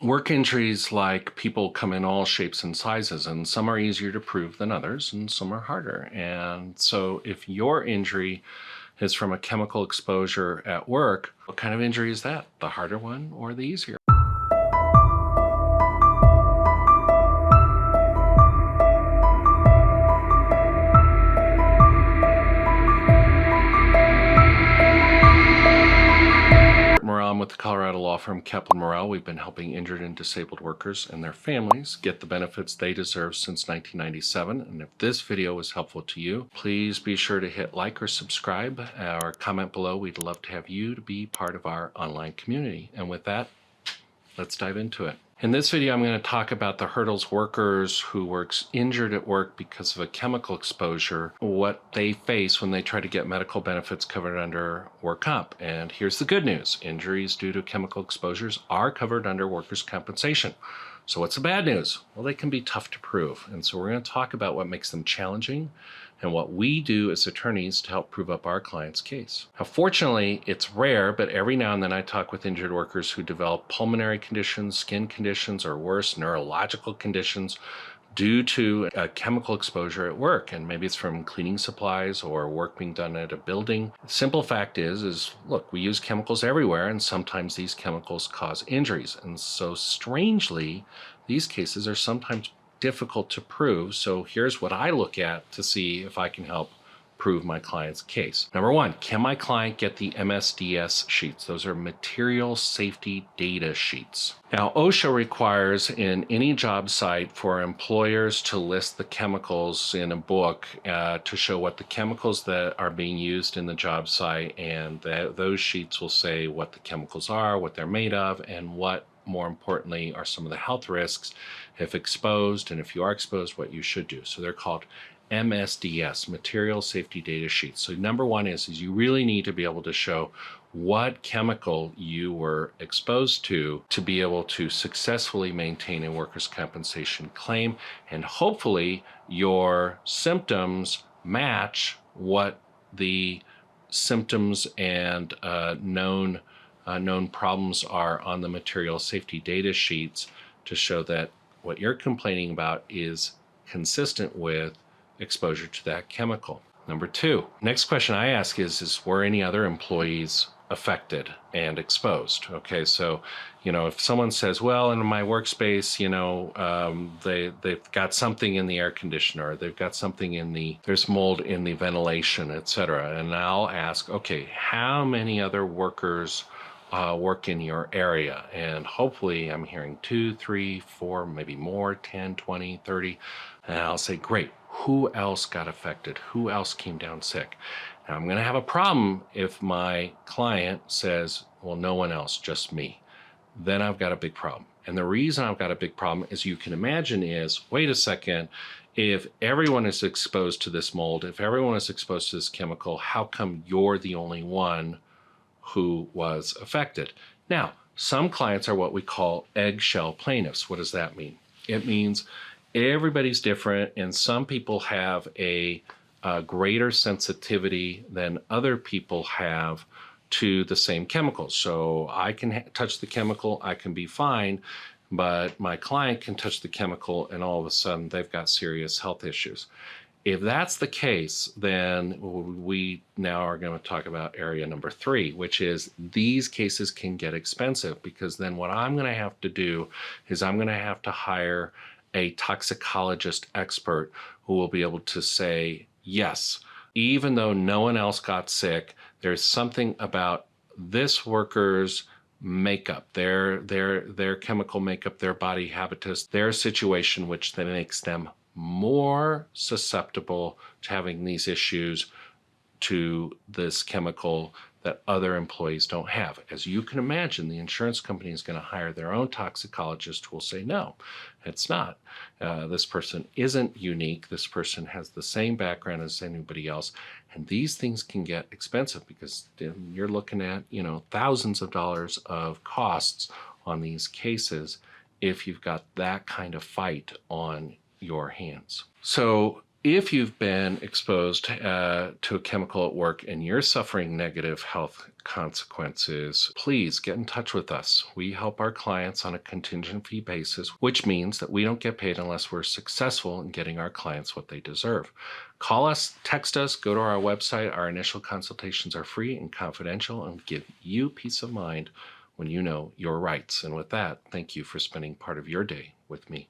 Work injuries, like people, come in all shapes and sizes, and some are easier to prove than others, and some are harder. And so if your injury is from a chemical exposure at work, what kind of injury is that? The harder one or the easier? Morrell. I'm with the Colorado law firm Kaplan Morrell. We've been helping injured and disabled workers and their families get the benefits they deserve since 1997. And if this video was helpful to you, please be sure to hit like or subscribe or comment below. We'd love to have you to be part of our online community. And with that, let's dive into it. In this video, I'm going to talk about the hurdles workers who were injured at work because of a chemical exposure, what they face when they try to get medical benefits covered under work comp. And here's the good news. Injuries due to chemical exposures are covered under workers' compensation. So what's the bad news? Well, they can be tough to prove. And so we're going to talk about what makes them challenging and what we do as attorneys to help prove up our client's case. Now, fortunately, it's rare, but every now and then I talk with injured workers who develop pulmonary conditions, skin conditions, or worse, neurological conditions due to a chemical exposure at work. And maybe it's from cleaning supplies or work being done at a building. The simple fact is look, we use chemicals everywhere, and sometimes these chemicals cause injuries. And so strangely, these cases are sometimes difficult to prove. So here's what I look at to see if I can help prove my client's case. Number one, can my client get the MSDS sheets? Those are material safety data sheets. Now, OSHA requires in any job site for employers to list the chemicals in a book to show what the chemicals that are being used in the job site, and those sheets will say what the chemicals are, what they're made of, and what, more importantly, are some of the health risks if exposed, and if you are exposed, what you should do. So they're called MSDS, Material Safety Data Sheets. So number one is you really need to be able to show what chemical you were exposed to be able to successfully maintain a workers' compensation claim, and hopefully your symptoms match what the symptoms and known problems are on the material safety data sheets to show that what you're complaining about is consistent with exposure to that chemical. Number two, next question I ask is were any other employees affected and exposed? Okay, so, if someone says, well, in my workspace, they've got something in the air conditioner, they've got something there's mold in the ventilation, etc. And I'll ask, okay, how many other workers work in your area? And hopefully I'm hearing 2, 3, 4, maybe more, 10, 20, 30. And I'll say, great, who else got affected? Who else came down sick? Now, I'm going to have a problem if my client says, well, no one else, just me. Then I've got a big problem. And the reason I've got a big problem, as you can imagine, is, wait a second, if everyone is exposed to this mold, if everyone is exposed to this chemical, how come you're the only one who was affected? Now, some clients are what we call eggshell plaintiffs. What does that mean? It means everybody's different, and some people have a greater sensitivity than other people have to the same chemicals. So I can touch the chemical, I can be fine, but my client can touch the chemical and all of a sudden they've got serious health issues. If that's the case, then we now are going to talk about area number three, which is these cases can get expensive, because then what I'm going to have to do is I'm going to have to hire a toxicologist expert who will be able to say, yes, even though no one else got sick, there's something about this worker's makeup, their chemical makeup, their body habitus, their situation, which then makes them more susceptible to having these issues to this chemical that other employees don't have. As you can imagine, the insurance company is going to hire their own toxicologist who will say, no, it's not. This person isn't unique. This person has the same background as anybody else. And these things can get expensive because you're looking at, thousands of dollars of costs on these cases if you've got that kind of fight on your hands. So If you've been exposed to a chemical at work and you're suffering negative health consequences, please get in touch with us. We help our clients on a contingent fee basis, which means that we don't get paid unless we're successful in getting our clients what they deserve. Call us, text us, go to our website. Our initial consultations are free and confidential and give you peace of mind when you know your rights. And with that, thank you for spending part of your day with me.